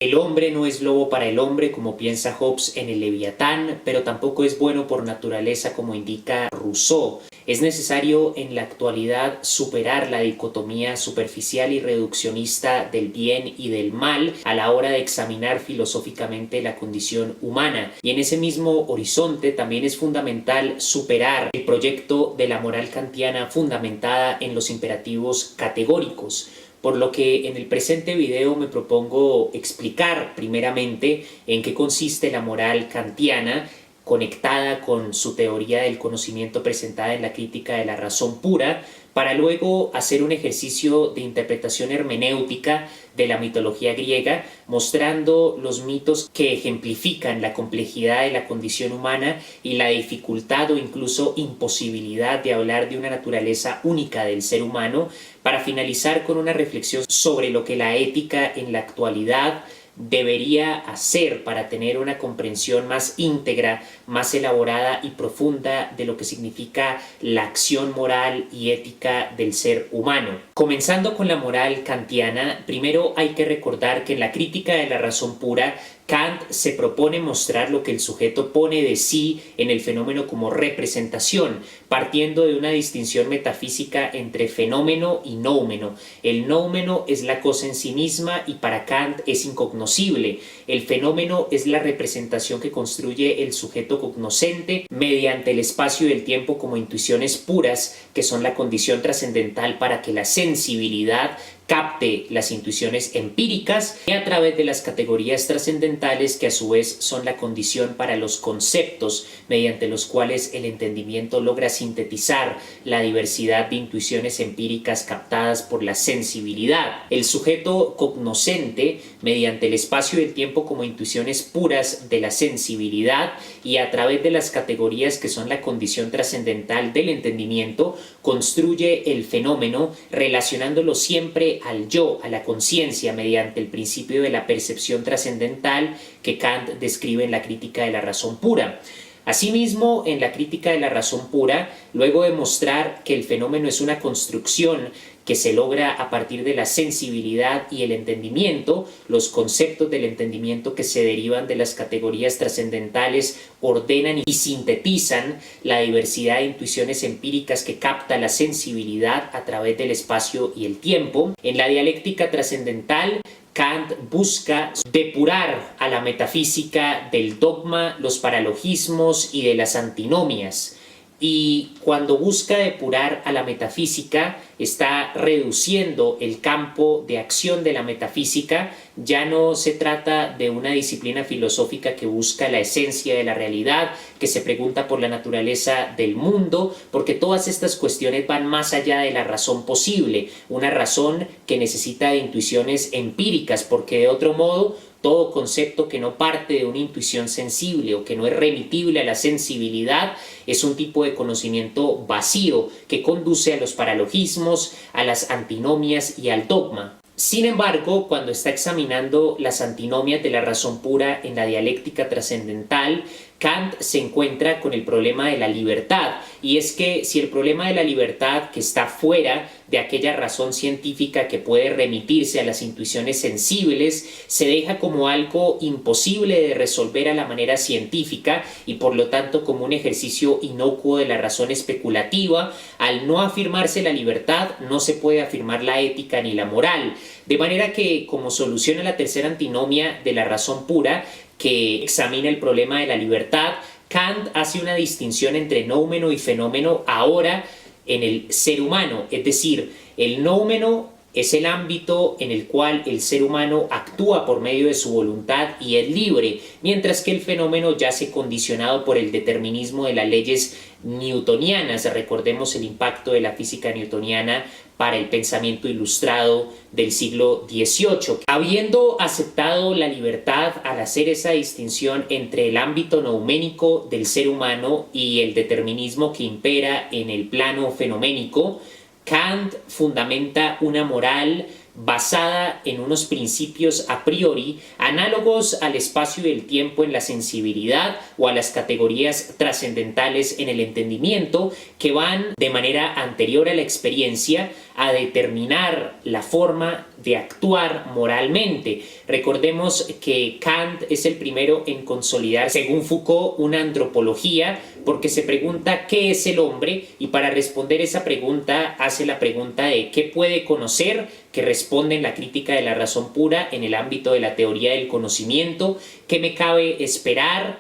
El hombre no es lobo para el hombre, como piensa Hobbes en el Leviatán, pero tampoco es bueno por naturaleza, como indica Rousseau. Es necesario en la actualidad superar la dicotomía superficial y reduccionista del bien y del mal a la hora de examinar filosóficamente la condición humana. Y en ese mismo horizonte también es fundamental superar el proyecto de la moral kantiana fundamentada en los imperativos categóricos. Por lo que en el presente video me propongo explicar primeramente en qué consiste la moral kantiana conectada con su teoría del conocimiento presentada en la Crítica de la Razón Pura, para luego hacer un ejercicio de interpretación hermenéutica de la mitología griega, mostrando los mitos que ejemplifican la complejidad de la condición humana y la dificultad o incluso imposibilidad de hablar de una naturaleza única del ser humano, para finalizar con una reflexión sobre lo que la ética en la actualidad debería hacer para tener una comprensión más íntegra, más elaborada y profunda de lo que significa la acción moral y ética del ser humano. Comenzando con la moral kantiana, primero hay que recordar que en la Crítica de la Razón Pura, Kant se propone mostrar lo que el sujeto pone de sí en el fenómeno como representación, partiendo de una distinción metafísica entre fenómeno y noumeno. El noumeno es la cosa en sí misma y para Kant es incognoscible. El fenómeno es la representación que construye el sujeto cognoscente mediante el espacio y el tiempo como intuiciones puras, que son la condición trascendental para que la sensibilidad capte las intuiciones empíricas, y a través de las categorías trascendentales, que a su vez son la condición para los conceptos mediante los cuales el entendimiento logra sintetizar la diversidad de intuiciones empíricas captadas por la sensibilidad. El sujeto cognoscente, mediante el espacio y el tiempo como intuiciones puras de la sensibilidad y a través de las categorías que son la condición trascendental del entendimiento, construye el fenómeno relacionándolo siempre al yo, a la conciencia, mediante el principio de la percepción trascendental que Kant describe en la Crítica de la Razón Pura. Asimismo, en la Crítica de la Razón Pura, luego de mostrar que el fenómeno es una construcción que se logra a partir de la sensibilidad y el entendimiento, los conceptos del entendimiento que se derivan de las categorías trascendentales ordenan y sintetizan la diversidad de intuiciones empíricas que capta la sensibilidad a través del espacio y el tiempo. En la dialéctica trascendental, Kant busca depurar a la metafísica del dogma, los paralogismos y de las antinomias. Y cuando busca depurar a la metafísica, está reduciendo el campo de acción de la metafísica. Ya no se trata de una disciplina filosófica que busca la esencia de la realidad, que se pregunta por la naturaleza del mundo, porque todas estas cuestiones van más allá de la razón posible, una razón que necesita de intuiciones empíricas, porque de otro modo todo concepto que no parte de una intuición sensible o que no es remitible a la sensibilidad es un tipo de conocimiento vacío que conduce a los paralogismos, a las antinomias y al dogma. Sin embargo, cuando está examinando las antinomias de la razón pura en la dialéctica trascendental, Kant se encuentra con el problema de la libertad, y es que si el problema de la libertad, que está fuera de aquella razón científica que puede remitirse a las intuiciones sensibles, se deja como algo imposible de resolver a la manera científica y por lo tanto como un ejercicio inocuo de la razón especulativa, al no afirmarse la libertad no se puede afirmar la ética ni la moral. De manera que, como solución a la tercera antinomia de la razón pura, que examina el problema de la libertad, Kant hace una distinción entre noumeno y fenómeno ahora en el ser humano, es decir, el noumeno es el ámbito en el cual el ser humano actúa por medio de su voluntad y es libre, mientras que el fenómeno yace condicionado por el determinismo de las leyes newtonianas. Recordemos el impacto de la física newtoniana para el pensamiento ilustrado del siglo XVIII. Habiendo aceptado la libertad al hacer esa distinción entre el ámbito nouménico del ser humano y el determinismo que impera en el plano fenoménico, Kant fundamenta una moral basada en unos principios a priori análogos al espacio y el tiempo en la sensibilidad o a las categorías trascendentales en el entendimiento, que van de manera anterior a la experiencia a determinar la forma de actuar moralmente. Recordemos que Kant es el primero en consolidar, según Foucault, una antropología, porque se pregunta qué es el hombre, y para responder esa pregunta hace la pregunta de qué puede conocer, que responde en la crítica de la razón pura en el ámbito de la teoría del conocimiento, qué me cabe esperar,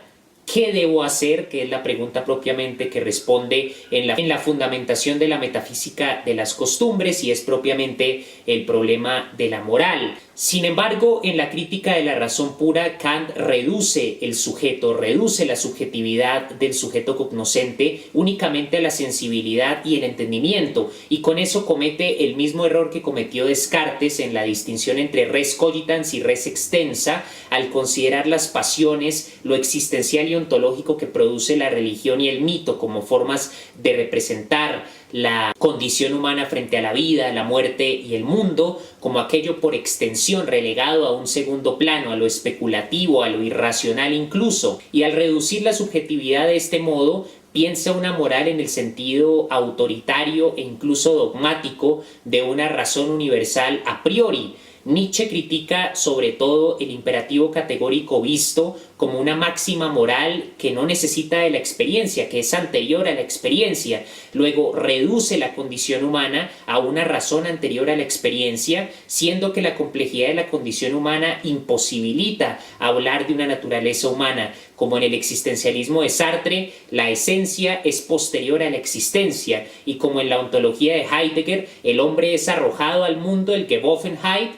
¿qué debo hacer?, que es la pregunta propiamente que responde en la fundamentación de la metafísica de las costumbres, y es propiamente el problema de la moral. Sin embargo, en la crítica de la razón pura, Kant reduce el sujeto, reduce la subjetividad del sujeto cognoscente únicamente a la sensibilidad y el entendimiento, y con eso comete el mismo error que cometió Descartes en la distinción entre res cogitans y res extensa, al considerar las pasiones, lo existencial y ontológico que produce la religión y el mito como formas de representar la condición humana frente a la vida, la muerte y el mundo, como aquello por extensión relegado a un segundo plano, a lo especulativo, a lo irracional incluso, y al reducir la subjetividad de este modo, piensa una moral en el sentido autoritario e incluso dogmático de una razón universal a priori. Nietzsche critica sobre todo el imperativo categórico visto como una máxima moral que no necesita de la experiencia, que es anterior a la experiencia. Luego reduce la condición humana a una razón anterior a la experiencia, siendo que la complejidad de la condición humana imposibilita hablar de una naturaleza humana. Como en el existencialismo de Sartre, la esencia es posterior a la existencia, y como en la ontología de Heidegger, el hombre es arrojado al mundo, el Gewoffenheit,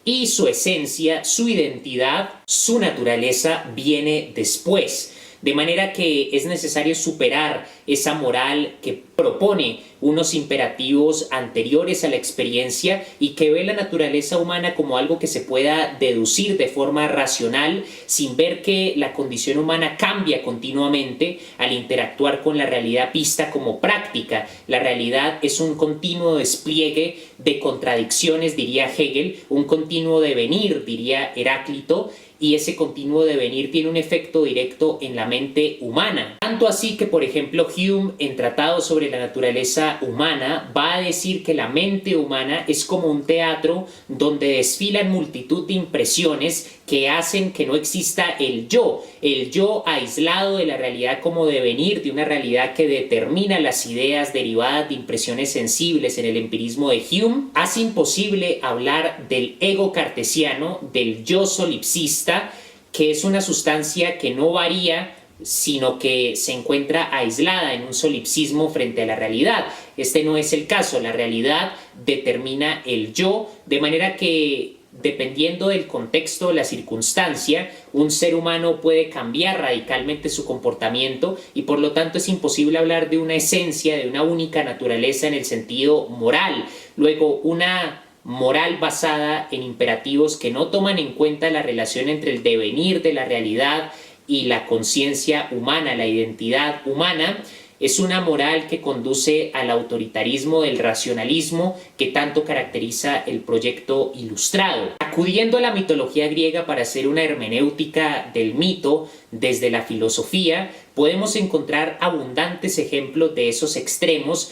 y su esencia, su identidad, su naturaleza viene después. De manera que es necesario superar esa moral que propone unos imperativos anteriores a la experiencia y que ve la naturaleza humana como algo que se pueda deducir de forma racional, sin ver que la condición humana cambia continuamente al interactuar con la realidad vista como práctica. La realidad es un continuo despliegue de contradicciones, diría Hegel, un continuo devenir, diría Heráclito, y ese continuo devenir tiene un efecto directo en la mente humana. Tanto así que, por ejemplo, Hume, en Tratado sobre la naturaleza humana, va a decir que la mente humana es como un teatro donde desfilan multitud de impresiones que hacen que no exista el yo aislado de la realidad como devenir de una realidad que determina las ideas derivadas de impresiones sensibles. En el empirismo de Hume hace imposible hablar del ego cartesiano, del yo solipsista, que es una sustancia que no varía, sino que se encuentra aislada en un solipsismo frente a la realidad. Este no es el caso. La realidad determina el yo, de manera que, dependiendo del contexto, la circunstancia, un ser humano puede cambiar radicalmente su comportamiento, y por lo tanto es imposible hablar de una esencia, de una única naturaleza en el sentido moral. Luego, una moral basada en imperativos que no toman en cuenta la relación entre el devenir de la realidad y la conciencia humana, la identidad humana, es una moral que conduce al autoritarismo del racionalismo que tanto caracteriza el proyecto ilustrado. Acudiendo a la mitología griega para hacer una hermenéutica del mito desde la filosofía, podemos encontrar abundantes ejemplos de esos extremos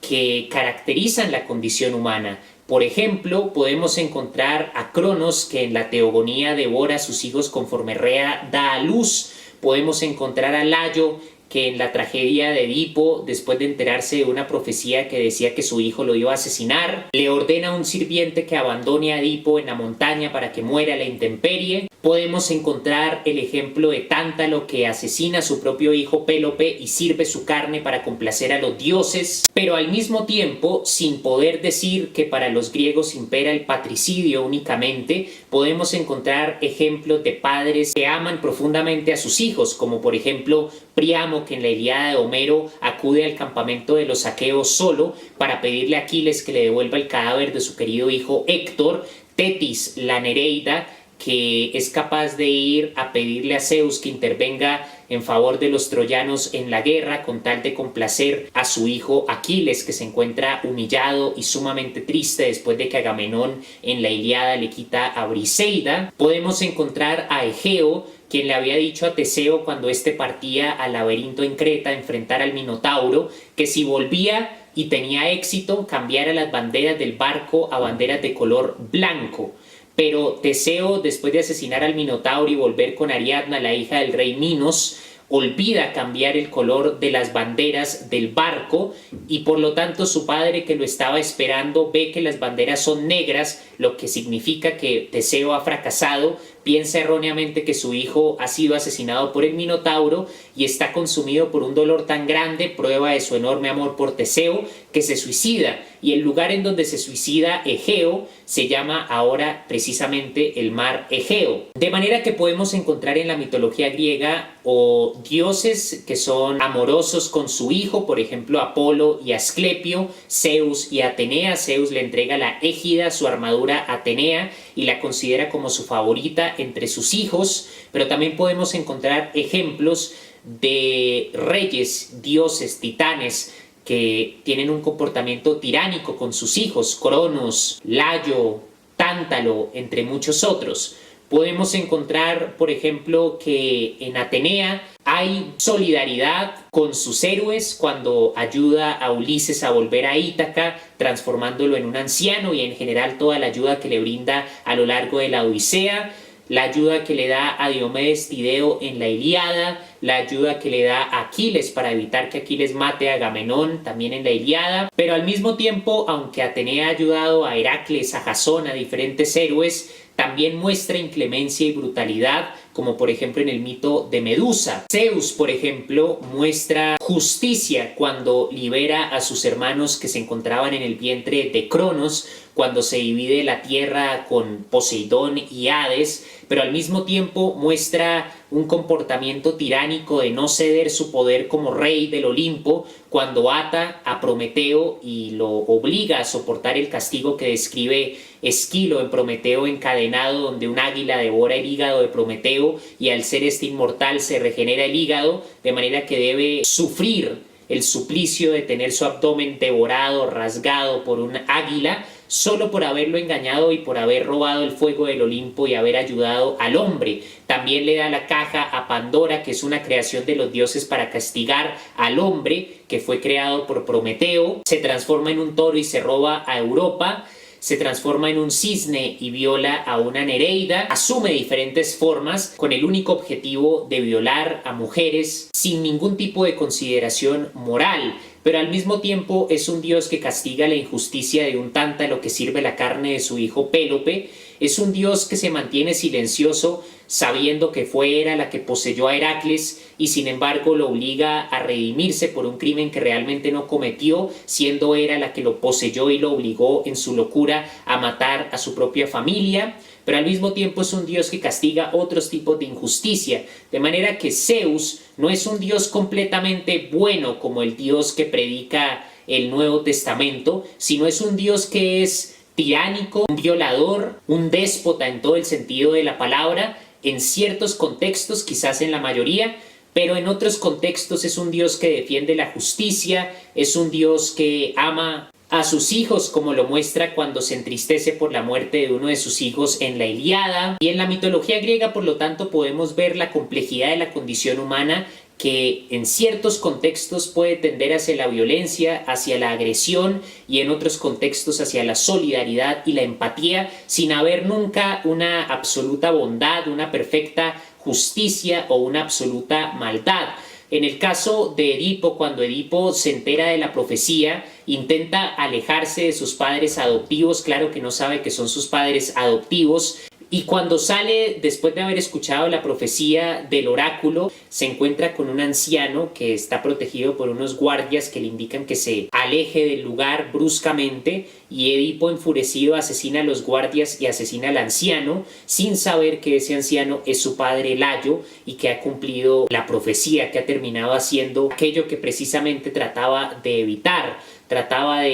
que caracterizan la condición humana. Por ejemplo, podemos encontrar a Cronos, que en la teogonía devora a sus hijos conforme Rea da a luz. Podemos encontrar a Layo, que en la tragedia de Edipo, después de enterarse de una profecía que decía que su hijo lo iba a asesinar, le ordena a un sirviente que abandone a Edipo en la montaña para que muera a la intemperie. Podemos encontrar el ejemplo de Tántalo, que asesina a su propio hijo Pélope y sirve su carne para complacer a los dioses, pero al mismo tiempo, sin poder decir que para los griegos impera el patricidio únicamente, podemos encontrar ejemplos de padres que aman profundamente a sus hijos, como por ejemplo Príamo, que en la Ilíada de Homero acude al campamento de los aqueos solo para pedirle a Aquiles que le devuelva el cadáver de su querido hijo Héctor. Tetis, la Nereida, que es capaz de ir a pedirle a Zeus que intervenga en favor de los troyanos en la guerra con tal de complacer a su hijo Aquiles, que se encuentra humillado y sumamente triste después de que Agamenón en la Ilíada le quita a Briseida. Podemos encontrar a Egeo, quien le había dicho a Teseo cuando éste partía al laberinto en Creta a enfrentar al Minotauro, que si volvía y tenía éxito, cambiara las banderas del barco a banderas de color blanco. Pero Teseo, después de asesinar al Minotauro y volver con Ariadna, la hija del rey Minos, olvida cambiar el color de las banderas del barco y por lo tanto su padre, que lo estaba esperando, ve que las banderas son negras, lo que significa que Teseo ha fracasado. Piensa erróneamente que su hijo ha sido asesinado por el Minotauro y está consumido por un dolor tan grande, prueba de su enorme amor por Teseo, que se suicida. Y el lugar en donde se suicida Egeo se llama ahora precisamente el mar Egeo. De manera que podemos encontrar en la mitología griega o dioses que son amorosos con su hijo, por ejemplo Apolo y Asclepio, Zeus y Atenea. Zeus le entrega la égida, su armadura a Atenea, y la considera como su favorita entre sus hijos, pero también podemos encontrar ejemplos de reyes, dioses, titanes, que tienen un comportamiento tiránico con sus hijos, Cronos, Layo, Tántalo, entre muchos otros. Podemos encontrar, por ejemplo, que en Atenea hay solidaridad con sus héroes cuando ayuda a Ulises a volver a Ítaca, transformándolo en un anciano, y en general toda la ayuda que le brinda a lo largo de la Odisea, la ayuda que le da a Diomedes Tideo en la Ilíada, la ayuda que le da a Aquiles para evitar que Aquiles mate a Agamenón también en la Ilíada. Pero al mismo tiempo, aunque Atenea ha ayudado a Heracles, a Jasón, a diferentes héroes, también muestra inclemencia y brutalidad, como por ejemplo en el mito de Medusa. Zeus, por ejemplo, muestra justicia cuando libera a sus hermanos que se encontraban en el vientre de Cronos, cuando se divide la tierra con Poseidón y Hades, pero al mismo tiempo muestra un comportamiento tiránico de no ceder su poder como rey del Olimpo cuando ata a Prometeo y lo obliga a soportar el castigo que describe Esquilo en Prometeo encadenado, donde un águila devora el hígado de Prometeo y al ser este inmortal se regenera el hígado, de manera que debe sufrir el suplicio de tener su abdomen devorado, rasgado por un águila, solo por haberlo engañado y por haber robado el fuego del Olimpo y haber ayudado al hombre. También le da la caja a Pandora, que es una creación de los dioses para castigar al hombre, que fue creado por Prometeo. Se transforma en un toro y se roba a Europa. Se transforma en un cisne y viola a una Nereida. Asume diferentes formas con el único objetivo de violar a mujeres sin ningún tipo de consideración moral. Pero al mismo tiempo es un dios que castiga la injusticia de un tántalo que sirve la carne de su hijo Pélope. Es un dios que se mantiene silencioso sabiendo que fue Hera la que poseyó a Heracles y sin embargo lo obliga a redimirse por un crimen que realmente no cometió, siendo Hera la que lo poseyó y lo obligó en su locura a matar a su propia familia. Pero al mismo tiempo es un dios que castiga otros tipos de injusticia, de manera que Zeus no es un dios completamente bueno como el dios que predica el Nuevo Testamento, sino es un dios que es tiránico, un violador, un déspota en todo el sentido de la palabra, en ciertos contextos, quizás en la mayoría, pero en otros contextos es un Dios que defiende la justicia, es un Dios que ama a sus hijos, como lo muestra cuando se entristece por la muerte de uno de sus hijos en la Ilíada. Y en la mitología griega, por lo tanto, podemos ver la complejidad de la condición humana, que en ciertos contextos puede tender hacia la violencia, hacia la agresión, y en otros contextos hacia la solidaridad y la empatía, sin haber nunca una absoluta bondad, una perfecta justicia o una absoluta maldad. En el caso de Edipo, cuando Edipo se entera de la profecía, intenta alejarse de sus padres adoptivos, claro que no sabe que son sus padres adoptivos, y cuando sale, después de haber escuchado la profecía del oráculo, se encuentra con un anciano que está protegido por unos guardias que le indican que se aleje del lugar bruscamente, y Edipo, enfurecido, asesina a los guardias y asesina al anciano, sin saber que ese anciano es su padre Layo y que ha cumplido la profecía, que ha terminado haciendo aquello que precisamente trataba de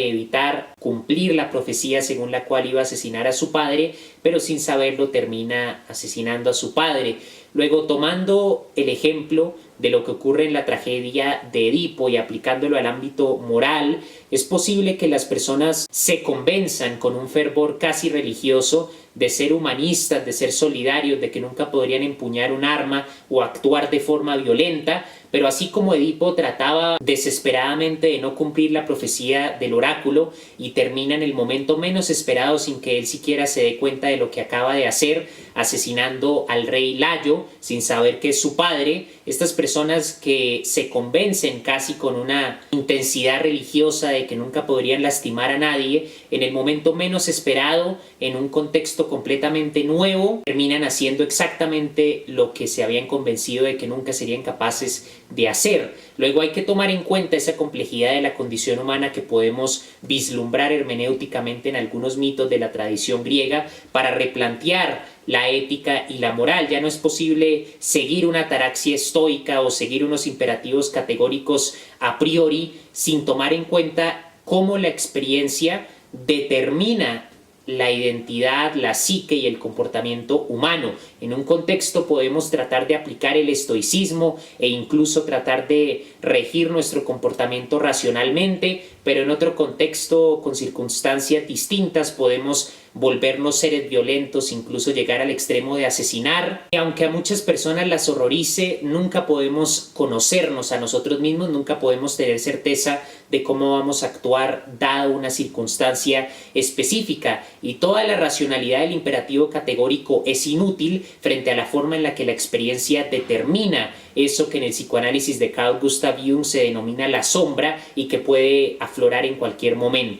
evitar cumplir la profecía según la cual iba a asesinar a su padre, pero sin saberlo termina asesinando a su padre. Luego, tomando el ejemplo de lo que ocurre en la tragedia de Edipo y aplicándolo al ámbito moral, es posible que las personas se convenzan con un fervor casi religioso de ser humanistas, de ser solidarios, de que nunca podrían empuñar un arma o actuar de forma violenta, pero así como Edipo trataba desesperadamente de no cumplir la profecía del oráculo y termina en el momento menos esperado sin que él siquiera se dé cuenta de lo que acaba de hacer, asesinando al rey Layo sin saber que es su padre, estas personas que se convencen casi con una intensidad religiosa de que nunca podrían lastimar a nadie, en el momento menos esperado, en un contexto completamente nuevo, terminan haciendo exactamente lo que se habían convencido de que nunca serían capaces de hacer. Luego hay que tomar en cuenta esa complejidad de la condición humana que podemos vislumbrar hermenéuticamente en algunos mitos de la tradición griega para replantear la ética y la moral. Ya no es posible seguir una ataraxia estoica o seguir unos imperativos categóricos a priori sin tomar en cuenta cómo la experiencia determina la identidad, la psique y el comportamiento humano. En un contexto podemos tratar de aplicar el estoicismo e incluso tratar de regir nuestro comportamiento racionalmente, pero en otro contexto, con circunstancias distintas, podemos volvernos seres violentos, incluso llegar al extremo de asesinar. Y aunque a muchas personas las horrorice, nunca podemos conocernos a nosotros mismos, nunca podemos tener certeza de cómo vamos a actuar dada una circunstancia específica. Y toda la racionalidad del imperativo categórico es inútil frente a la forma en la que la experiencia determina eso que en el psicoanálisis de Carl Gustav Jung se denomina la sombra y que puede aflorar en cualquier momento.